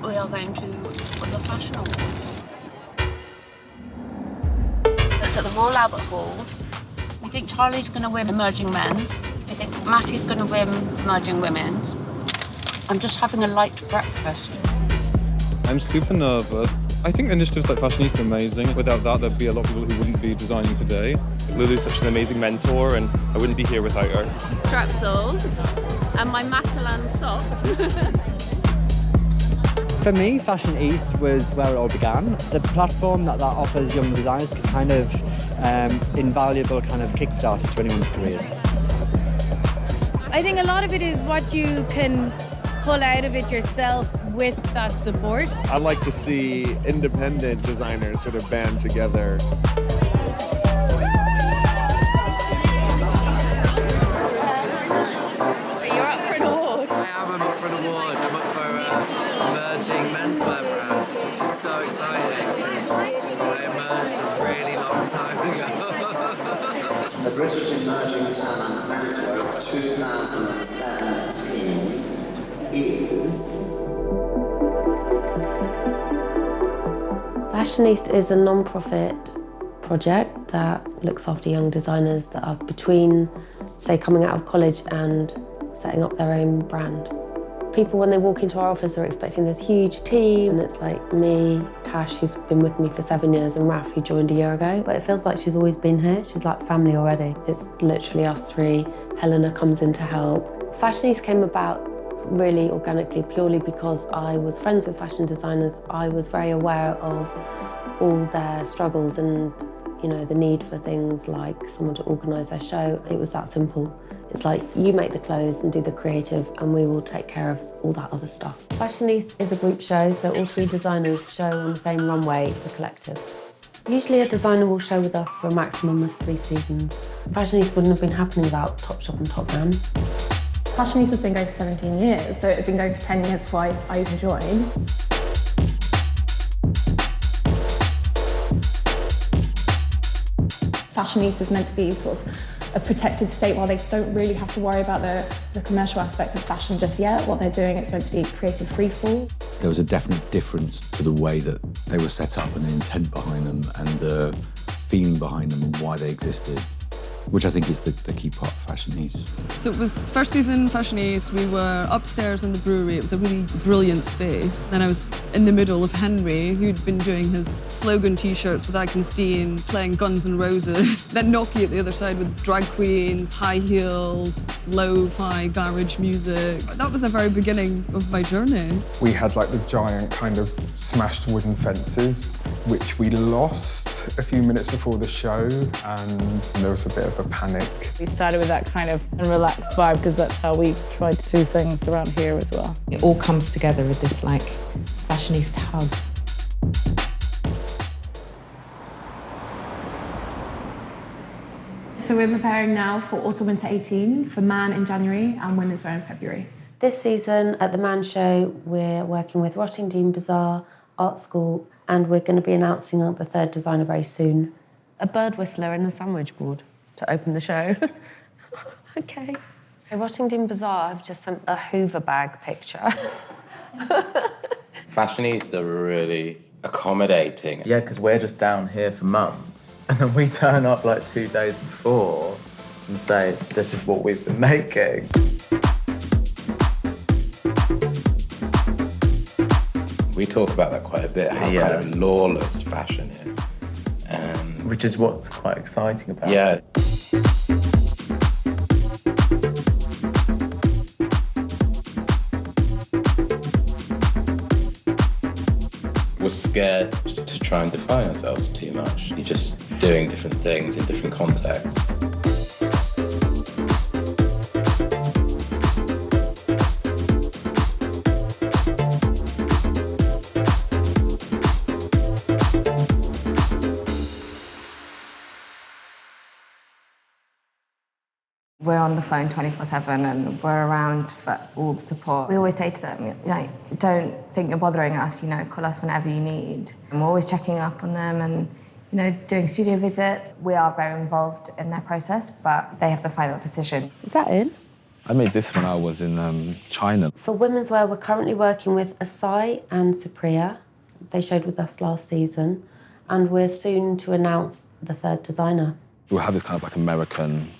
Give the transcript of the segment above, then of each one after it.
We are going to the Fashion Awards. It's at the Royal Albert Hall. I think Charlie's going to win Emerging Men's. I think Matty's going to win Emerging Women's. I'm just having a light breakfast. I'm super nervous. I think initiatives like Fashionista are amazing. Without that, there'd be a lot of people who wouldn't be designing today. Lulu's such an amazing mentor, and I wouldn't be here without her. Strepsils and my Matalan socks. For me, Fashion East was where it all began. The platform that offers young designers is kind of invaluable kind of kickstarter to anyone's careers. I think a lot of it is what you can pull out of it yourself with that support. I like to see independent designers sort of band together. You're up for an award. I'm up for an award. I'm up for emerging menswear brand, which is so exciting because I emerged a really long time ago. The British Emerging Talent Menswear of 2017 is... Fashionista is a non-profit project that looks after young designers that are between, say, coming out of college and setting up their own brand. People, when they walk into our office, are expecting this huge team, and it's like me, Tash, who's been with me for 7 years, and Raf, who joined a year ago. But it feels like she's always been here. She's like family already. It's literally us three. Helena comes in to help. Fashionista came about really organically, purely because I was friends with fashion designers. I was very aware of all their struggles and, you know, the need for things like someone to organise their show. It was that simple. It's like, you make the clothes and do the creative, and we will take care of all that other stuff. Fashionista is a group show, so all three designers show on the same runway. It's a collective. Usually a designer will show with us for a maximum of 3 seasons. Fashionista wouldn't have been happening without Topshop and Topman. Fashionista's been going for 17 years, so it had been going for 10 years before I even joined. Fashionista is meant to be sort of a protected state while they don't really have to worry about the commercial aspect of fashion just yet. What they're doing, it's meant to be creative freefall. There was a definite difference to the way that they were set up and the intent behind them and the feeling behind them and why they existed, which I think is the key part of Fashionista. So it was first season Fashionista. We were upstairs in the brewery. It was a really brilliant space. And I was in the middle of Henry, who'd been doing his slogan T-shirts with Agnesteen, playing Guns N' Roses. Then Noki at the other side with drag queens, high heels, lo-fi garage music. That was the very beginning of my journey. We had like the giant kind of smashed wooden fences, which we lost a few minutes before the show, and there was a bit of a panic. We started with that kind of relaxed vibe because that's how we tried to do things around here as well. It all comes together with this like Fashionista hug. So we're preparing now for Autumn/Winter 18 for Man in January and Women's Wear in February. This season at the Man Show, we're working with Rottingdean Bazaar, Art School, and we're going to be announcing the 3rd designer very soon. A bird whistler and a sandwich board to open the show. Okay. Rottingdean Bazaar have just sent a Hoover bag picture. Fashionista are really accommodating. Yeah, because we're just down here for months, and then we turn up like 2 days before and say, this is what we've been making. We talk about that quite a bit, how kind of lawless fashion is. Which is what's quite exciting about it. Yeah. We're scared to try and define ourselves too much. You're just doing different things in different contexts. We're on the phone 24/7 and we're around for all the support. We always say to them, like, don't think you're bothering us, you know, call us whenever you need. And we're always checking up on them and, you know, doing studio visits. We are very involved in their process, but they have the final decision. Is that in? I made this when I was in China. For women's wear, we're currently working with A Sai and Supriya. They showed with us last season, and we're soon to announce the third designer. We'll have this kind of like American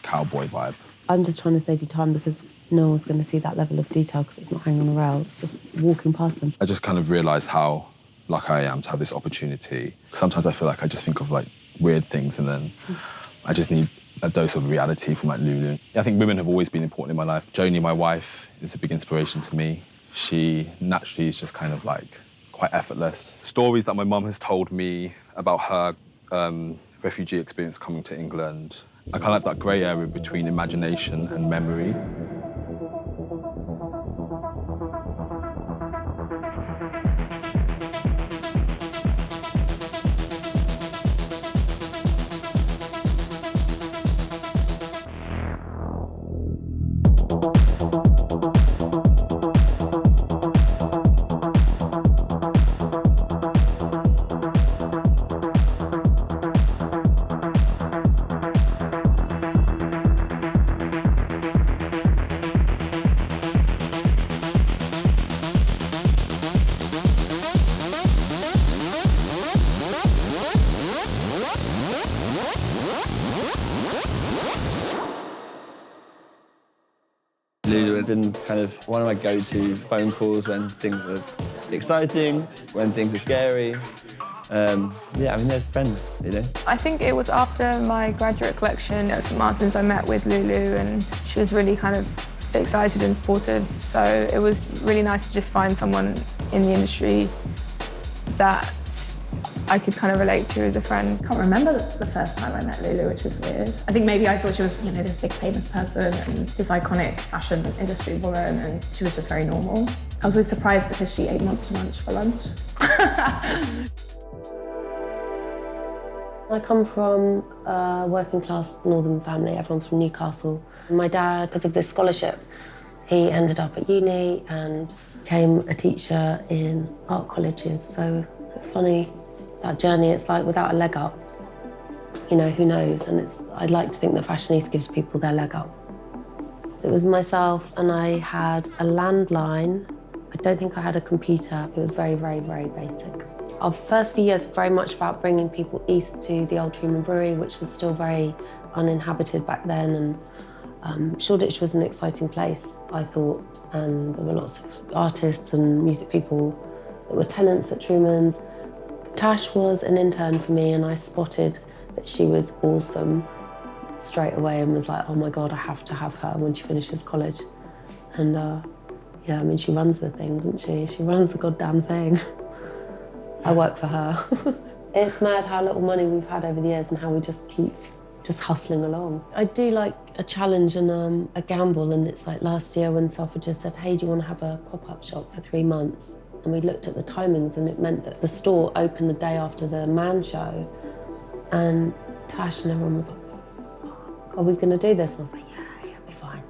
cowboy vibe. I'm just trying to save you time because no one's going to see that level of detail because it's not hanging on a rail, it's just walking past them. I just kind of realised how lucky I am to have this opportunity. Sometimes I feel like I just think of like weird things and then I just need a dose of reality from like Lulu. I think women have always been important in my life. Joni, my wife, is a big inspiration to me. She naturally is just kind of like quite effortless. Stories that my mum has told me about her refugee experience coming to England. I kind of like that grey area between imagination and memory. Lulu has been kind of one of my go-to phone calls when things are exciting, when things are scary. Yeah, I mean, they're friends, you know. I think it was after my graduate collection at St Martin's I met with Lulu, and she was really kind of excited and supportive. So it was really nice to just find someone in the industry that I could kind of relate to as a friend. I can't remember the first time I met Lulu, which is weird. I think maybe I thought she was, you know, this big famous person and this iconic fashion industry woman, and she was just very normal. I was always surprised because she ate Monster Munch for lunch. I come from a working class northern family. Everyone's from Newcastle. My dad, because of this scholarship, he ended up at uni and became a teacher in art colleges. So it's funny, that journey, it's like without a leg up. You know, who knows? And I'd like to think that Fashionista gives people their leg up. It was myself, and I had a landline. I don't think I had a computer. It was very, very, very basic. Our first few years were very much about bringing people east to the old Truman Brewery, which was still very uninhabited back then. And Shoreditch was an exciting place, I thought. And there were lots of artists and music people that were tenants at Truman's. Tash was an intern for me, and I spotted that she was awesome straight away and was like, oh my God, I have to have her when she finishes college. And yeah, I mean, she runs the thing, doesn't she? She runs the goddamn thing. I work for her. It's mad how little money we've had over the years and how we just keep just hustling along. I do like a challenge and a gamble, and it's like last year when Selfridges said, hey, do you want to have a pop-up shop for 3 months? And we looked at the timings, and it meant that the store opened the day after the Man show. And Tash and everyone was like, fuck, are we going to do this? And I was like, yeah, it'll be fine.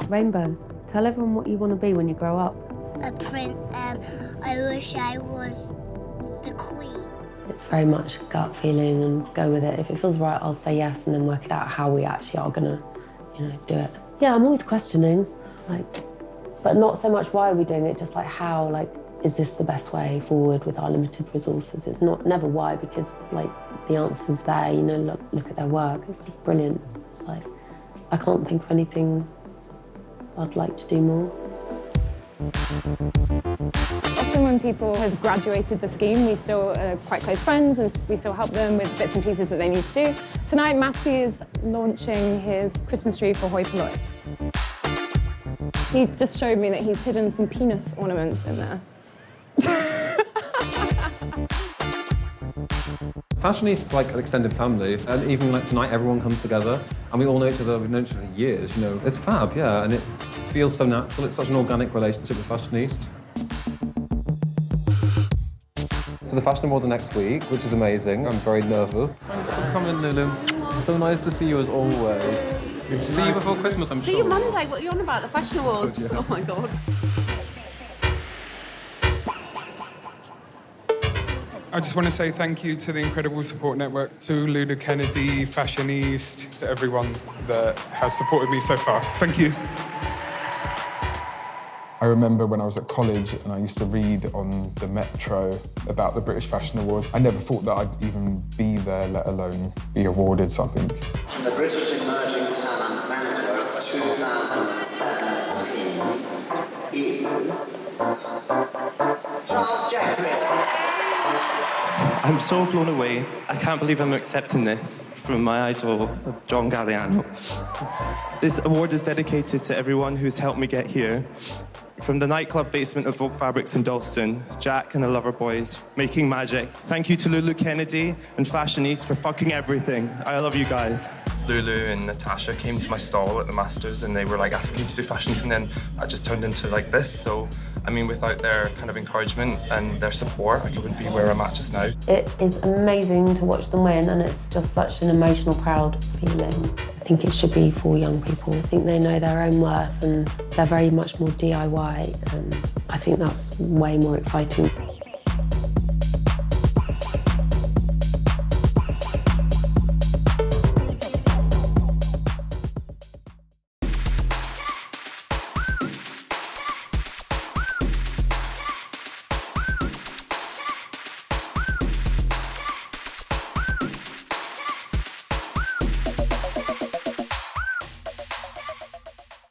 Rainbow, tell everyone what you want to be when you grow up. A prince. I wish I was the queen. It's very much gut feeling and go with it. If it feels right, I'll say yes and then work it out how we actually are going to, you know, do it. Yeah, I'm always questioning. Like, but not so much why are we doing it, just like how, like, is this the best way forward with our limited resources? It's never why, because like the answer's there, you know, look at their work, it's just brilliant. It's like, I can't think of anything I'd like to do more. Often when people have graduated the scheme, we still are quite close friends and we still help them with bits and pieces that they need to do. Tonight, Matty is launching his Christmas tree for Hoi Polloi. He just showed me that he's hidden some penis ornaments in there. Fashionista is like an extended family, and even like tonight, everyone comes together, and we all know each other. We've known each other for years, you know. It's fab, yeah, and it feels so natural. It's such an organic relationship with Fashionista. So the Fashion Awards are next week, which is amazing. I'm very nervous. Thanks for coming, Lulu. So nice to see you as always. See you before Christmas, I'm sure. See you Monday. What are you on about? The Fashion Awards? Oh, yeah. Oh my God. I just want to say thank you to the incredible support network, to Lulu Kennedy, Fashion East, to everyone that has supported me so far. Thank you. I remember when I was at college and I used to read on the Metro about the British Fashion Awards. I never thought that I'd even be there, let alone be awarded something. The British Emerging Talent Menswear 2017 is Charles Jeffrey. I'm so blown away. I can't believe I'm accepting this from my idol, John Galliano. This award is dedicated to everyone who's helped me get here. From the nightclub basement of Vogue Fabrics in Dalston, Jack and the Loverboys, making magic. Thank you to Lulu Kennedy and Fashion East for fucking everything. I love you guys. Lulu and Natasha came to my stall at the Masters and they were like asking me to do Fashion East, and then that just turned into like this. So, I mean, without their kind of encouragement and their support, I wouldn't be where I'm at just now. It is amazing to watch them win, and it's just such an emotional, proud feeling. I think it should be for young people. I think they know their own worth and they're very much more DIY, and I think that's way more exciting.